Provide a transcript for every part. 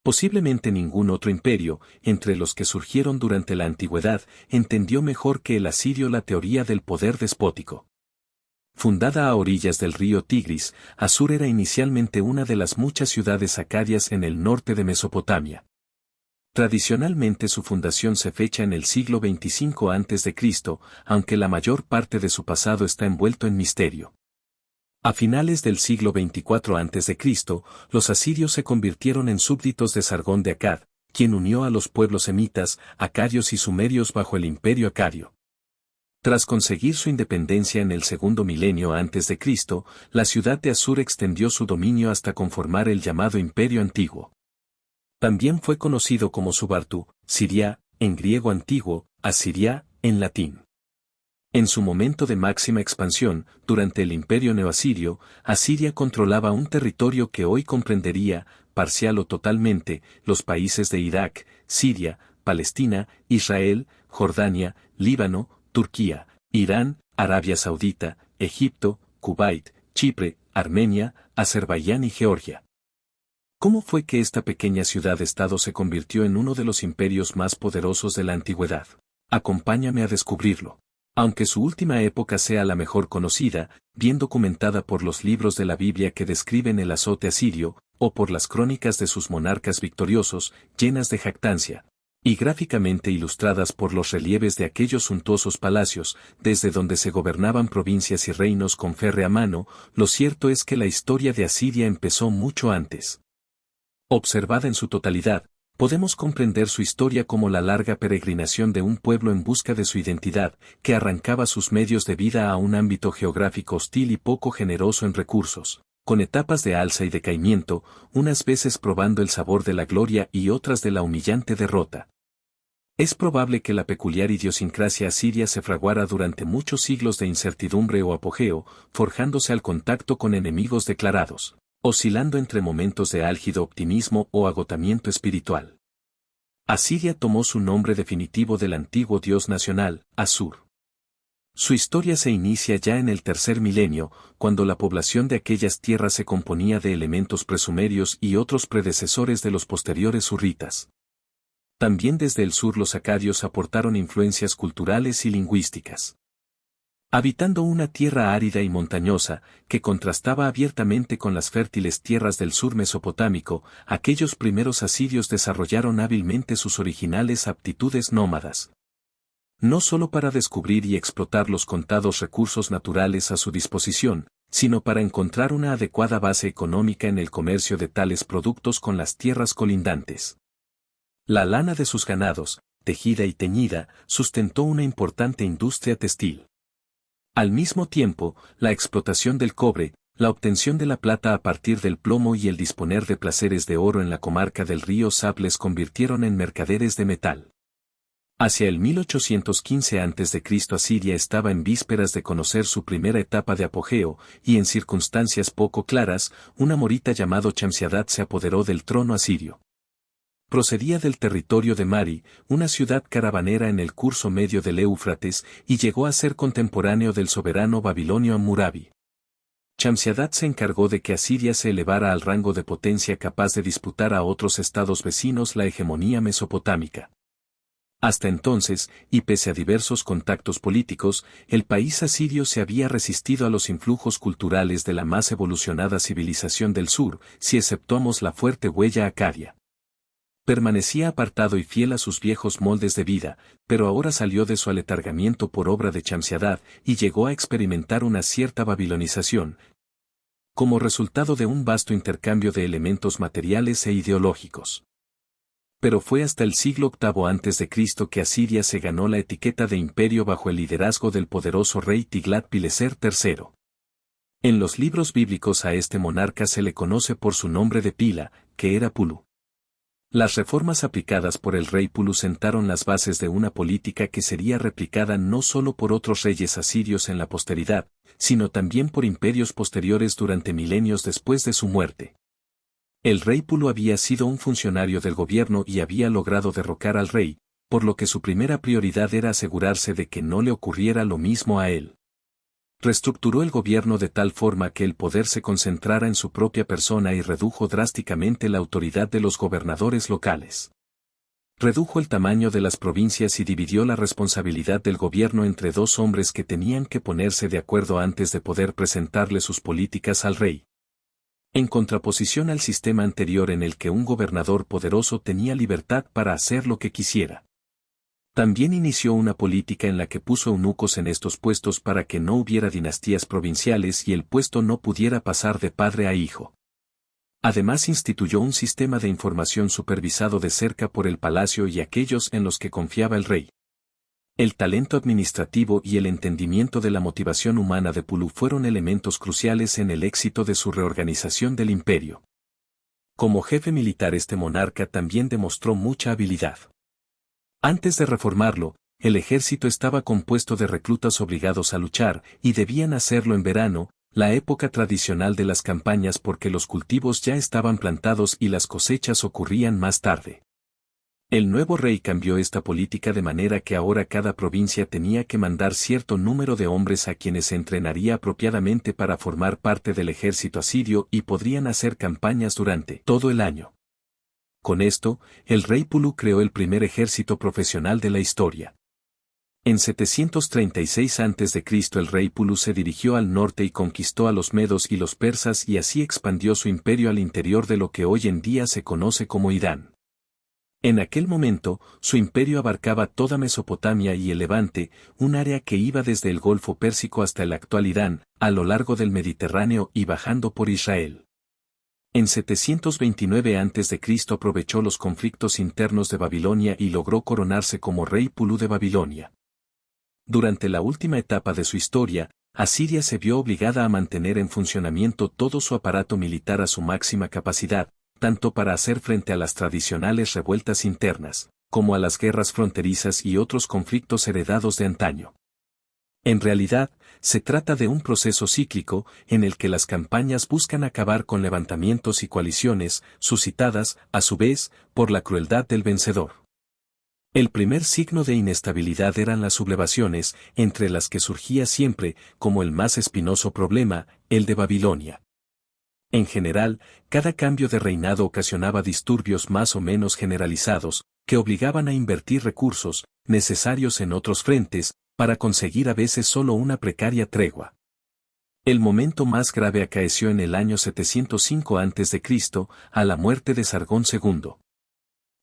Posiblemente ningún otro imperio, entre los que surgieron durante la antigüedad, entendió mejor que el asirio la teoría del poder despótico. Fundada a orillas del río Tigris, Asur era inicialmente una de las muchas ciudades acadias en el norte de Mesopotamia. Tradicionalmente su fundación se fecha en el siglo 25 a.C., aunque la mayor parte de su pasado está envuelto en misterio. A finales del siglo 24 a.C., los asirios se convirtieron en súbditos de Sargón de Akkad, quien unió a los pueblos semitas, acadios y sumerios bajo el imperio acadio. Tras conseguir su independencia en el segundo milenio antes de Cristo, la ciudad de Asur extendió su dominio hasta conformar el llamado Imperio Antiguo. También fue conocido como Subartu, Siria, en griego antiguo, Asiria, en latín. En su momento de máxima expansión, durante el Imperio Neoasirio, Asiria controlaba un territorio que hoy comprendería, parcial o totalmente, los países de Irak, Siria, Palestina, Israel, Jordania, Líbano, Turquía, Irán, Arabia Saudita, Egipto, Kuwait, Chipre, Armenia, Azerbaiyán y Georgia. ¿Cómo fue que esta pequeña ciudad-estado se convirtió en uno de los imperios más poderosos de la antigüedad? Acompáñame a descubrirlo. Aunque su última época sea la mejor conocida, bien documentada por los libros de la Biblia que describen el azote asirio, o por las crónicas de sus monarcas victoriosos, llenas de jactancia, y gráficamente ilustradas por los relieves de aquellos suntuosos palacios, desde donde se gobernaban provincias y reinos con férrea mano, lo cierto es que la historia de Asiria empezó mucho antes. Observada en su totalidad, podemos comprender su historia como la larga peregrinación de un pueblo en busca de su identidad, que arrancaba sus medios de vida a un ámbito geográfico hostil y poco generoso en recursos, con etapas de alza y decaimiento, unas veces probando el sabor de la gloria y otras de la humillante derrota. Es probable que la peculiar idiosincrasia asiria se fraguara durante muchos siglos de incertidumbre o apogeo, forjándose al contacto con enemigos declarados, oscilando entre momentos de álgido optimismo o agotamiento espiritual. Asiria tomó su nombre definitivo del antiguo dios nacional, Asur. Su historia se inicia ya en el tercer milenio, cuando la población de aquellas tierras se componía de elementos presumerios y otros predecesores de los posteriores hurritas. También desde el sur los acadios aportaron influencias culturales y lingüísticas. Habitando una tierra árida y montañosa, que contrastaba abiertamente con las fértiles tierras del sur mesopotámico, aquellos primeros asirios desarrollaron hábilmente sus originales aptitudes nómadas. No solo para descubrir y explotar los contados recursos naturales a su disposición, sino para encontrar una adecuada base económica en el comercio de tales productos con las tierras colindantes. La lana de sus ganados, tejida y teñida, sustentó una importante industria textil. Al mismo tiempo, la explotación del cobre, la obtención de la plata a partir del plomo y el disponer de placeres de oro en la comarca del río Sab les convirtieron en mercaderes de metal. Hacia el 1815 a.C. Asiria estaba en vísperas de conocer su primera etapa de apogeo, y en circunstancias poco claras, un amorita llamado Shamsiadad se apoderó del trono asirio. Procedía del territorio de Mari, una ciudad caravanera en el curso medio del Éufrates, y llegó a ser contemporáneo del soberano babilonio Hammurabi. Shamsiadad se encargó de que Asiria se elevara al rango de potencia capaz de disputar a otros estados vecinos la hegemonía mesopotámica. Hasta entonces, y pese a diversos contactos políticos, el país asirio se había resistido a los influjos culturales de la más evolucionada civilización del sur, si exceptuamos la fuerte huella acadia. Permanecía apartado y fiel a sus viejos moldes de vida, pero ahora salió de su aletargamiento por obra de Shamsiadad y llegó a experimentar una cierta babilonización, como resultado de un vasto intercambio de elementos materiales e ideológicos. Pero fue hasta el siglo VIII a.C. que Asiria se ganó la etiqueta de imperio bajo el liderazgo del poderoso rey Tiglat-Pileser III. En los libros bíblicos a este monarca se le conoce por su nombre de pila, que era Pulu. Las reformas aplicadas por el rey Pulu sentaron las bases de una política que sería replicada no solo por otros reyes asirios en la posteridad, sino también por imperios posteriores durante milenios después de su muerte. El rey Pulu había sido un funcionario del gobierno y había logrado derrocar al rey, por lo que su primera prioridad era asegurarse de que no le ocurriera lo mismo a él. Reestructuró el gobierno de tal forma que el poder se concentrara en su propia persona y redujo drásticamente la autoridad de los gobernadores locales. Redujo el tamaño de las provincias y dividió la responsabilidad del gobierno entre dos hombres que tenían que ponerse de acuerdo antes de poder presentarle sus políticas al rey. En contraposición al sistema anterior en el que un gobernador poderoso tenía libertad para hacer lo que quisiera. También inició una política en la que puso eunucos en estos puestos para que no hubiera dinastías provinciales y el puesto no pudiera pasar de padre a hijo. Además instituyó un sistema de información supervisado de cerca por el palacio y aquellos en los que confiaba el rey. El talento administrativo y el entendimiento de la motivación humana de Pulu fueron elementos cruciales en el éxito de su reorganización del imperio. Como jefe militar este monarca también demostró mucha habilidad. Antes de reformarlo, el ejército estaba compuesto de reclutas obligados a luchar, y debían hacerlo en verano, la época tradicional de las campañas porque los cultivos ya estaban plantados y las cosechas ocurrían más tarde. El nuevo rey cambió esta política de manera que ahora cada provincia tenía que mandar cierto número de hombres a quienes se entrenaría apropiadamente para formar parte del ejército asirio y podrían hacer campañas durante todo el año. Con esto, el rey Pulu creó el primer ejército profesional de la historia. En 736 a.C. el rey Pulu se dirigió al norte y conquistó a los medos y los persas y así expandió su imperio al interior de lo que hoy en día se conoce como Irán. En aquel momento, su imperio abarcaba toda Mesopotamia y el Levante, un área que iba desde el Golfo Pérsico hasta el actual Irán, a lo largo del Mediterráneo y bajando por Israel. En 729 a.C. aprovechó los conflictos internos de Babilonia y logró coronarse como rey Pulu de Babilonia. Durante la última etapa de su historia, Asiria se vio obligada a mantener en funcionamiento todo su aparato militar a su máxima capacidad, tanto para hacer frente a las tradicionales revueltas internas, como a las guerras fronterizas y otros conflictos heredados de antaño. En realidad, se trata de un proceso cíclico, en el que las campañas buscan acabar con levantamientos y coaliciones, suscitadas, a su vez, por la crueldad del vencedor. El primer signo de inestabilidad eran las sublevaciones, entre las que surgía siempre, como el más espinoso problema, el de Babilonia. En general, cada cambio de reinado ocasionaba disturbios más o menos generalizados, que obligaban a invertir recursos, necesarios en otros frentes, para conseguir a veces solo una precaria tregua. El momento más grave acaeció en el año 705 a.C., a la muerte de Sargón II.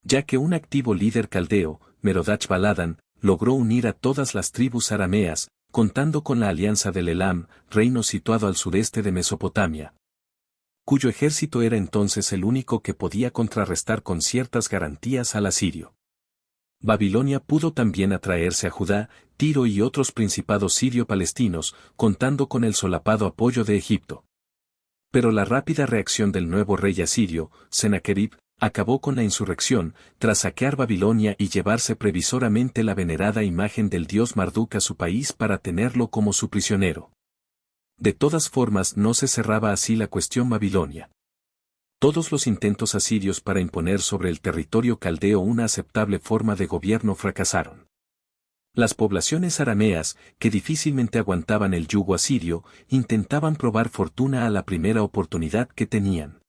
Ya que un activo líder caldeo, Merodach-Baladan, logró unir a todas las tribus arameas, contando con la alianza del Elam, reino situado al sureste de Mesopotamia, cuyo ejército era entonces el único que podía contrarrestar con ciertas garantías al asirio. Babilonia pudo también atraerse a Judá, Tiro y otros principados sirio-palestinos, contando con el solapado apoyo de Egipto. Pero la rápida reacción del nuevo rey asirio, Sennacherib, acabó con la insurrección, tras saquear Babilonia y llevarse previsoramente la venerada imagen del dios Marduk a su país para tenerlo como su prisionero. De todas formas no se cerraba así la cuestión Babilonia. Todos los intentos asirios para imponer sobre el territorio caldeo una aceptable forma de gobierno fracasaron. Las poblaciones arameas, que difícilmente aguantaban el yugo asirio, intentaban probar fortuna a la primera oportunidad que tenían.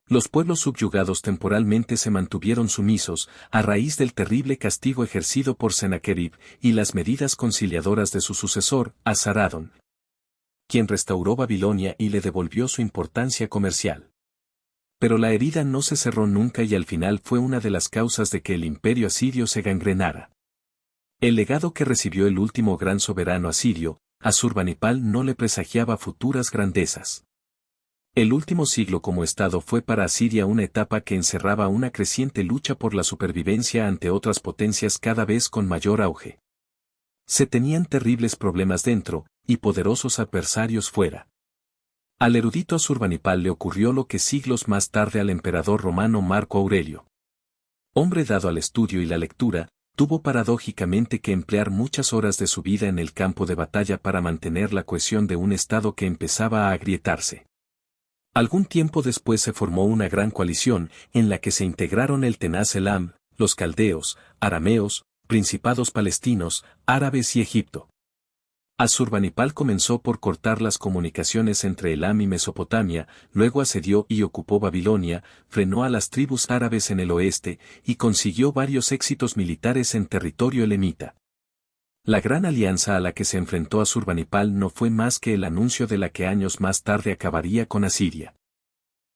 Los pueblos subyugados temporalmente se mantuvieron sumisos, a raíz del terrible castigo ejercido por Sennacherib y las medidas conciliadoras de su sucesor, Asaradón, quien restauró Babilonia y le devolvió su importancia comercial. Pero la herida no se cerró nunca y al final fue una de las causas de que el imperio asirio se gangrenara. El legado que recibió el último gran soberano asirio, Asurbanipal, no le presagiaba futuras grandezas. El último siglo como Estado fue para Asiria una etapa que encerraba una creciente lucha por la supervivencia ante otras potencias cada vez con mayor auge. Se tenían terribles problemas dentro, y poderosos adversarios fuera. Al erudito Asurbanipal le ocurrió lo que siglos más tarde al emperador romano Marco Aurelio. Hombre dado al estudio y la lectura, tuvo paradójicamente que emplear muchas horas de su vida en el campo de batalla para mantener la cohesión de un Estado que empezaba a agrietarse. Algún tiempo después se formó una gran coalición, en la que se integraron el tenaz Elam, los caldeos, arameos, principados palestinos, árabes y Egipto. Asurbanipal comenzó por cortar las comunicaciones entre Elam y Mesopotamia, luego asedió y ocupó Babilonia, frenó a las tribus árabes en el oeste, y consiguió varios éxitos militares en territorio elamita. La gran alianza a la que se enfrentó Asurbanipal no fue más que el anuncio de la que años más tarde acabaría con Asiria.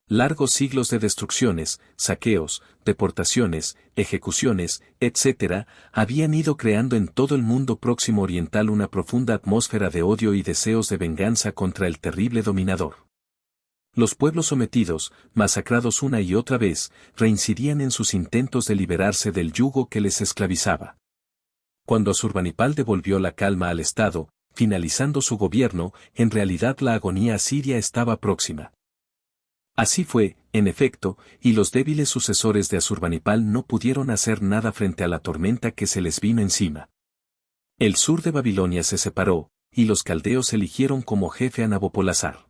Largos siglos de destrucciones, saqueos, deportaciones, ejecuciones, etc., habían ido creando en todo el mundo próximo oriental una profunda atmósfera de odio y deseos de venganza contra el terrible dominador. Los pueblos sometidos, masacrados una y otra vez, reincidían en sus intentos de liberarse del yugo que les esclavizaba. Cuando Asurbanipal devolvió la calma al Estado, finalizando su gobierno, en realidad la agonía asiria estaba próxima. Así fue, en efecto, y los débiles sucesores de Asurbanipal no pudieron hacer nada frente a la tormenta que se les vino encima. El sur de Babilonia se separó, y los caldeos eligieron como jefe a Nabopolassar.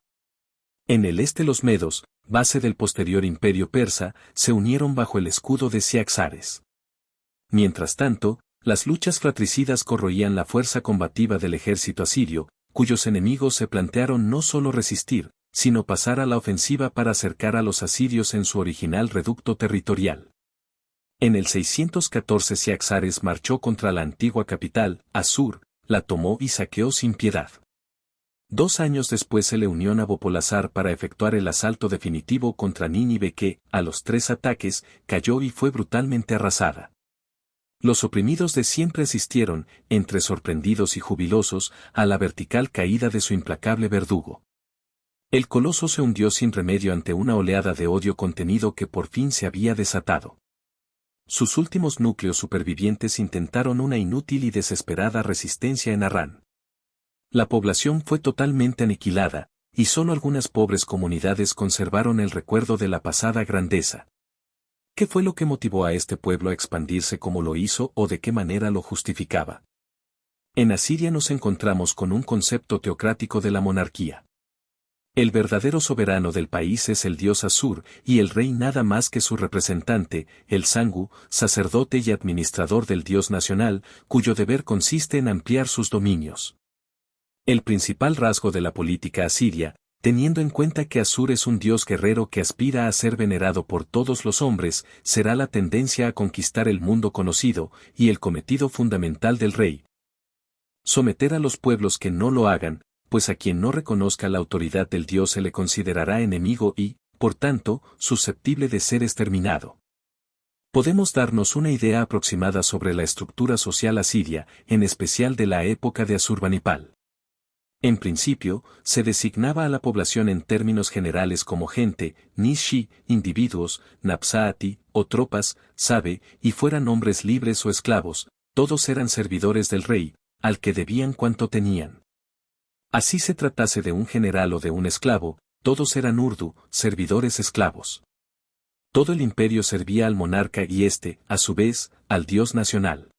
En el este los medos, base del posterior imperio persa, se unieron bajo el escudo de Ciaxares. Mientras tanto, las luchas fratricidas corroían la fuerza combativa del ejército asirio, cuyos enemigos se plantearon no solo resistir, sino pasar a la ofensiva para acercar a los asirios en su original reducto territorial. En el 614 Ciaxares marchó contra la antigua capital, Asur, la tomó y saqueó sin piedad. 2 años después se le unió a Nabopolassar para efectuar el asalto definitivo contra Nínive que, a los 3 ataques, cayó y fue brutalmente arrasada. Los oprimidos de siempre asistieron, entre sorprendidos y jubilosos, a la vertical caída de su implacable verdugo. El coloso se hundió sin remedio ante una oleada de odio contenido que por fin se había desatado. Sus últimos núcleos supervivientes intentaron una inútil y desesperada resistencia en Harrán. La población fue totalmente aniquilada, y solo algunas pobres comunidades conservaron el recuerdo de la pasada grandeza. ¿Qué fue lo que motivó a este pueblo a expandirse como lo hizo o de qué manera lo justificaba? En Asiria nos encontramos con un concepto teocrático de la monarquía. El verdadero soberano del país es el dios Asur, y el rey nada más que su representante, el Sangu, sacerdote y administrador del dios nacional, cuyo deber consiste en ampliar sus dominios. El principal rasgo de la política asiria, teniendo en cuenta que Asur es un dios guerrero que aspira a ser venerado por todos los hombres, será la tendencia a conquistar el mundo conocido, y el cometido fundamental del rey. Someter a los pueblos que no lo hagan, pues a quien no reconozca la autoridad del Dios se le considerará enemigo y, por tanto, susceptible de ser exterminado. Podemos darnos una idea aproximada sobre la estructura social asiria, en especial de la época de Asurbanipal. En principio, se designaba a la población en términos generales como gente, nishi, individuos, napsaati, o tropas, sabe, y fueran hombres libres o esclavos, todos eran servidores del rey, al que debían cuanto tenían. Así se tratase de un general o de un esclavo, todos eran urdu, servidores esclavos. Todo el imperio servía al monarca y éste, a su vez, al dios nacional.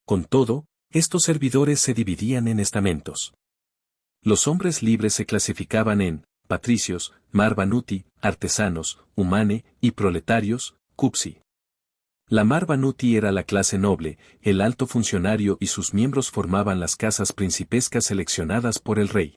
Con todo, estos servidores se dividían en estamentos. Los hombres libres se clasificaban en patricios, marbanuti, artesanos, humane, y proletarios, cupsi. La marbanuti era la clase noble, el alto funcionario y sus miembros formaban las casas principescas seleccionadas por el rey.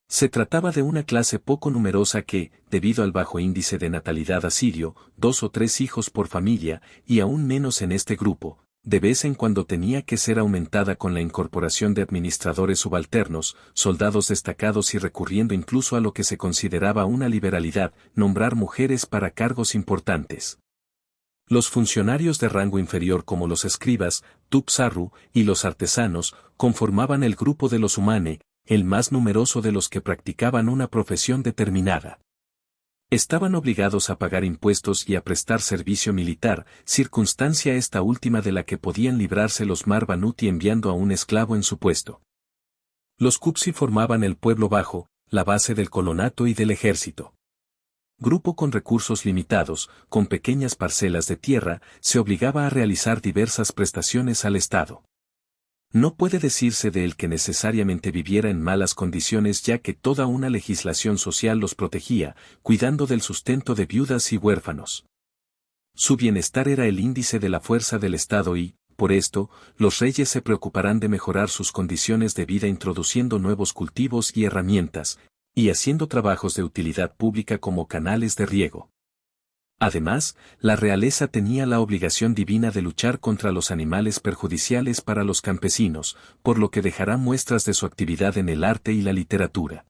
Se trataba de una clase poco numerosa que, debido al bajo índice de natalidad asirio, 2 o 3 hijos por familia, y aún menos en este grupo, de vez en cuando tenía que ser aumentada con la incorporación de administradores subalternos, soldados destacados y recurriendo incluso a lo que se consideraba una liberalidad, nombrar mujeres para cargos importantes. Los funcionarios de rango inferior como los escribas, tupsarru, y los artesanos, conformaban el grupo de los humane, el más numeroso de los que practicaban una profesión determinada. Estaban obligados a pagar impuestos y a prestar servicio militar, circunstancia esta última de la que podían librarse los marbanuti enviando a un esclavo en su puesto. Los cupsi formaban el pueblo bajo, la base del colonato y del ejército. Grupo con recursos limitados, con pequeñas parcelas de tierra, se obligaba a realizar diversas prestaciones al Estado. No puede decirse de él que necesariamente viviera en malas condiciones ya que toda una legislación social los protegía, cuidando del sustento de viudas y huérfanos. Su bienestar era el índice de la fuerza del Estado y, Por esto, los reyes se preocuparán de mejorar sus condiciones de vida introduciendo nuevos cultivos y herramientas, y haciendo trabajos de utilidad pública como canales de riego. Además, la realeza tenía la obligación divina de luchar contra los animales perjudiciales para los campesinos, por lo que dejará muestras de su actividad en el arte y la literatura.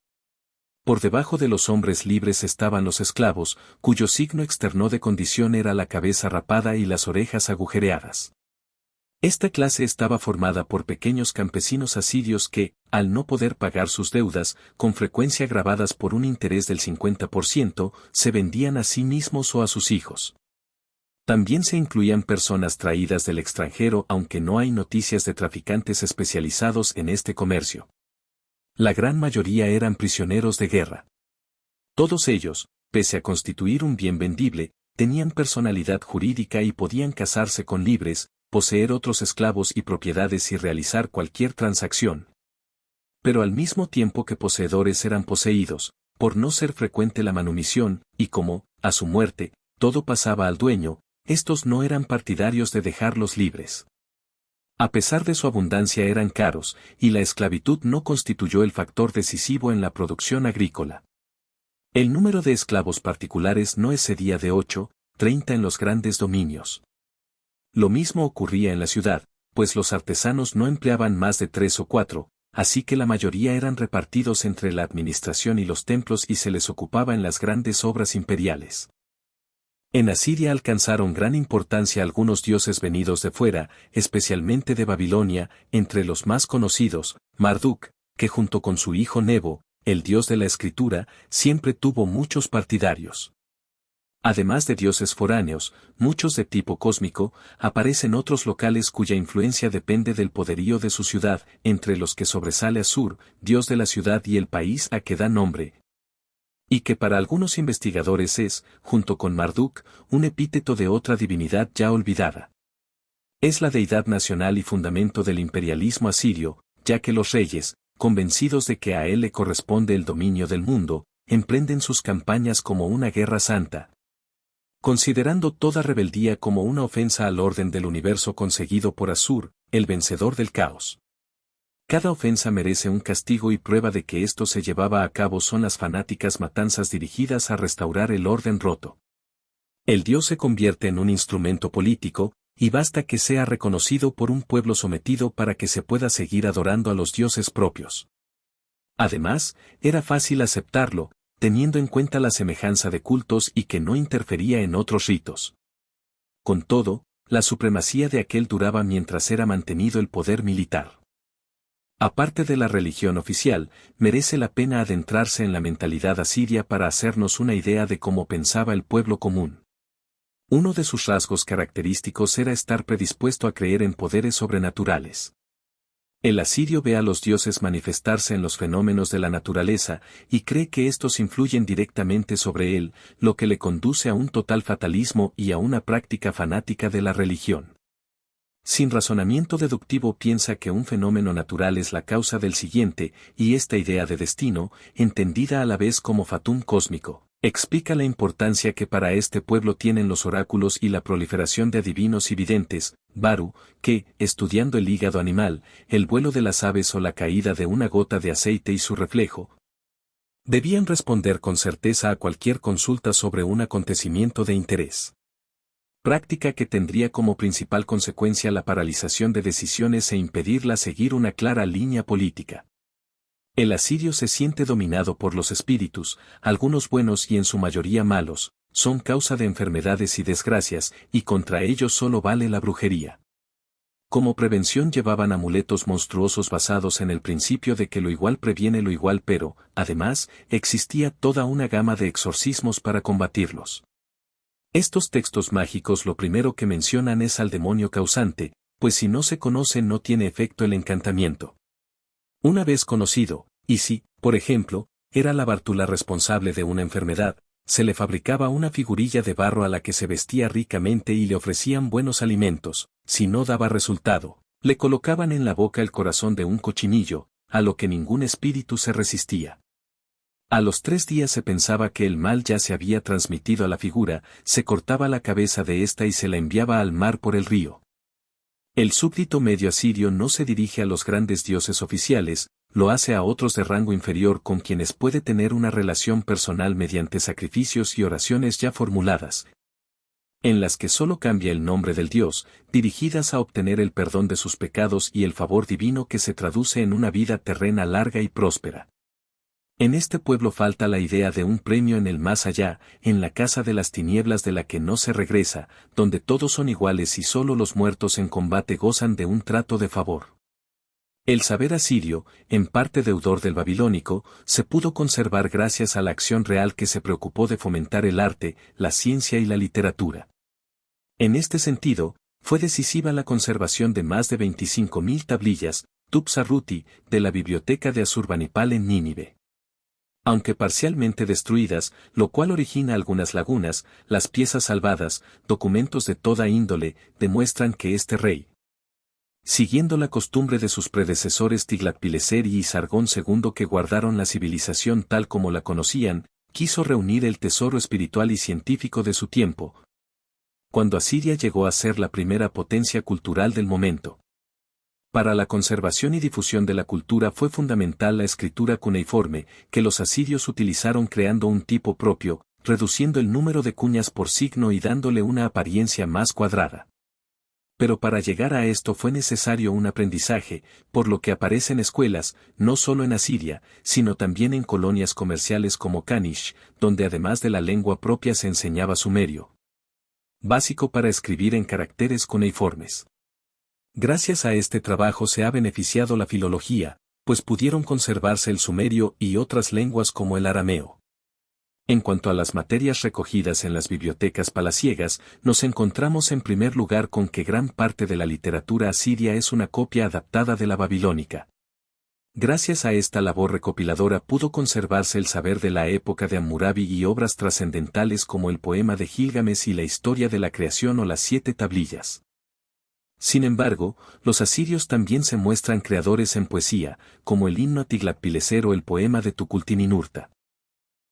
Por debajo de los hombres libres estaban los esclavos, cuyo signo externo de condición era la cabeza rapada y las orejas agujereadas. Esta clase estaba formada por pequeños campesinos asirios que, al no poder pagar sus deudas, con frecuencia gravadas por un interés del 50%, se vendían a sí mismos o a sus hijos. También se incluían personas traídas del extranjero, aunque no hay noticias de traficantes especializados en este comercio. La gran mayoría eran prisioneros de guerra. Todos ellos, pese a constituir un bien vendible, tenían personalidad jurídica y podían casarse con libres, poseer otros esclavos y propiedades y realizar cualquier transacción. Pero al mismo tiempo que poseedores eran poseídos, por no ser frecuente la manumisión, y como, a su muerte, todo pasaba al dueño, estos no eran partidarios de dejarlos libres. A pesar de su abundancia eran caros, y la esclavitud no constituyó el factor decisivo en la producción agrícola. El número de esclavos particulares no excedía de 30 en los grandes dominios. Lo mismo ocurría en la ciudad, pues los artesanos no empleaban más de 3 o 4, así que la mayoría eran repartidos entre la administración y los templos y se les ocupaba en las grandes obras imperiales. En Asiria alcanzaron gran importancia algunos dioses venidos de fuera, especialmente de Babilonia, entre los más conocidos, Marduk, que junto con su hijo Nebo, el dios de la escritura, siempre tuvo muchos partidarios. Además de dioses foráneos, muchos de tipo cósmico, aparecen otros locales cuya influencia depende del poderío de su ciudad, entre los que sobresale Asur, dios de la ciudad y el país a que da nombre. Y que para algunos investigadores es, junto con Marduk, un epíteto de otra divinidad ya olvidada. Es la deidad nacional y fundamento del imperialismo asirio, ya que los reyes, convencidos de que a él le corresponde el dominio del mundo, emprenden sus campañas como una guerra santa, considerando toda rebeldía como una ofensa al orden del universo conseguido por Asur, el vencedor del caos. Cada ofensa merece un castigo y prueba de que esto se llevaba a cabo son las fanáticas matanzas dirigidas a restaurar el orden roto. El dios se convierte en un instrumento político, y basta que sea reconocido por un pueblo sometido para que se pueda seguir adorando a los dioses propios. Además, era fácil aceptarlo, teniendo en cuenta la semejanza de cultos y que no interfería en otros ritos. Con todo, la supremacía de aquel duraba mientras era mantenido el poder militar. Aparte de la religión oficial, merece la pena adentrarse en la mentalidad asiria para hacernos una idea de cómo pensaba el pueblo común. Uno de sus rasgos característicos era estar predispuesto a creer en poderes sobrenaturales. El asirio ve a los dioses manifestarse en los fenómenos de la naturaleza y cree que estos influyen directamente sobre él, lo que le conduce a un total fatalismo y a una práctica fanática de la religión. Sin razonamiento deductivo piensa que un fenómeno natural es la causa del siguiente, y esta idea de destino, entendida a la vez como fatum cósmico, explica la importancia que para este pueblo tienen los oráculos y la proliferación de adivinos y videntes, Baru, que, estudiando el hígado animal, el vuelo de las aves o la caída de una gota de aceite y su reflejo, debían responder con certeza a cualquier consulta sobre un acontecimiento de interés. Práctica que tendría como principal consecuencia la paralización de decisiones e impedirla seguir una clara línea política. El asirio se siente dominado por los espíritus, algunos buenos y en su mayoría malos, son causa de enfermedades y desgracias, y contra ellos solo vale la brujería. Como prevención llevaban amuletos monstruosos basados en el principio de que lo igual previene lo igual, pero, además, existía toda una gama de exorcismos para combatirlos. Estos textos mágicos lo primero que mencionan es al demonio causante, pues si no se conoce no tiene efecto el encantamiento. Una vez conocido, y si, por ejemplo, era la bártula responsable de una enfermedad, se le fabricaba una figurilla de barro a la que se vestía ricamente y le ofrecían buenos alimentos, si no daba resultado, le colocaban en la boca el corazón de un cochinillo, a lo que ningún espíritu se resistía. A los 3 días se pensaba que el mal ya se había transmitido a la figura, se cortaba la cabeza de ésta y se la enviaba al mar por el río. El súbdito medio asirio no se dirige a los grandes dioses oficiales, lo hace a otros de rango inferior con quienes puede tener una relación personal mediante sacrificios y oraciones ya formuladas, en las que solo cambia el nombre del dios, dirigidas a obtener el perdón de sus pecados y el favor divino que se traduce en una vida terrena larga y próspera. En este pueblo falta la idea de un premio en el más allá, en la casa de las tinieblas de la que no se regresa, donde todos son iguales y solo los muertos en combate gozan de un trato de favor. El saber asirio, en parte deudor del babilónico, se pudo conservar gracias a la acción real que se preocupó de fomentar el arte, la ciencia y la literatura. En este sentido, fue decisiva la conservación de más de 25.000 tablillas, Tupsaruti, de la biblioteca de Asurbanipal en Nínive. Aunque parcialmente destruidas, lo cual origina algunas lagunas, las piezas salvadas, documentos de toda índole, demuestran que este rey, siguiendo la costumbre de sus predecesores Tiglatpileser y Sargón II que guardaron la civilización tal como la conocían, quiso reunir el tesoro espiritual y científico de su tiempo, cuando Asiria llegó a ser la primera potencia cultural del momento. Para la conservación y difusión de la cultura fue fundamental la escritura cuneiforme, que los asirios utilizaron creando un tipo propio, reduciendo el número de cuñas por signo y dándole una apariencia más cuadrada. Pero para llegar a esto fue necesario un aprendizaje, por lo que aparecen escuelas, no solo en Asiria, sino también en colonias comerciales como Kanish, donde además de la lengua propia se enseñaba sumerio, básico para escribir en caracteres cuneiformes. Gracias a este trabajo se ha beneficiado la filología, pues pudieron conservarse el sumerio y otras lenguas como el arameo. En cuanto a las materias recogidas en las bibliotecas palaciegas, nos encontramos en primer lugar con que gran parte de la literatura asiria es una copia adaptada de la babilónica. Gracias a esta labor recopiladora pudo conservarse el saber de la época de Hammurabi y obras trascendentales como el poema de Gilgamesh y la historia de la creación o las 7 tablillas. Sin embargo, los asirios también se muestran creadores en poesía, como el himno a Tiglatpileser o el poema de Tukulti-Ninurta.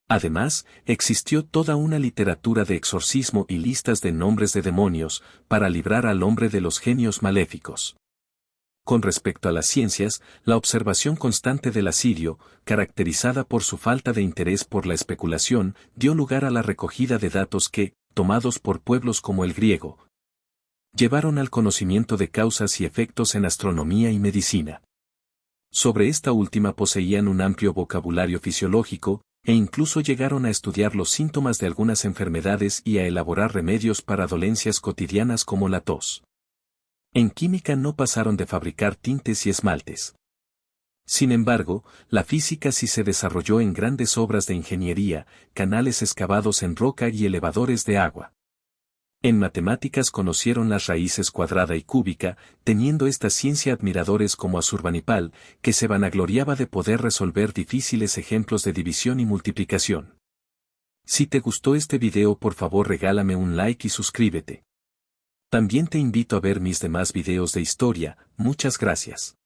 Además, existió toda una literatura de exorcismo y listas de nombres de demonios, para librar al hombre de los genios maléficos. Con respecto a las ciencias, la observación constante del asirio, caracterizada por su falta de interés por la especulación, dio lugar a la recogida de datos que, tomados por pueblos como el griego, llevaron al conocimiento de causas y efectos en astronomía y medicina. Sobre esta última poseían un amplio vocabulario fisiológico, e incluso llegaron a estudiar los síntomas de algunas enfermedades y a elaborar remedios para dolencias cotidianas como la tos. En química no pasaron de fabricar tintes y esmaltes. Sin embargo, la física sí se desarrolló en grandes obras de ingeniería, canales excavados en roca y elevadores de agua. En matemáticas conocieron las raíces cuadrada y cúbica, teniendo esta ciencia admiradores como Asurbanipal, que se vanagloriaba de poder resolver difíciles ejemplos de división y multiplicación. Si te gustó este video, por favor regálame un like y suscríbete. También te invito a ver mis demás videos de historia. Muchas gracias.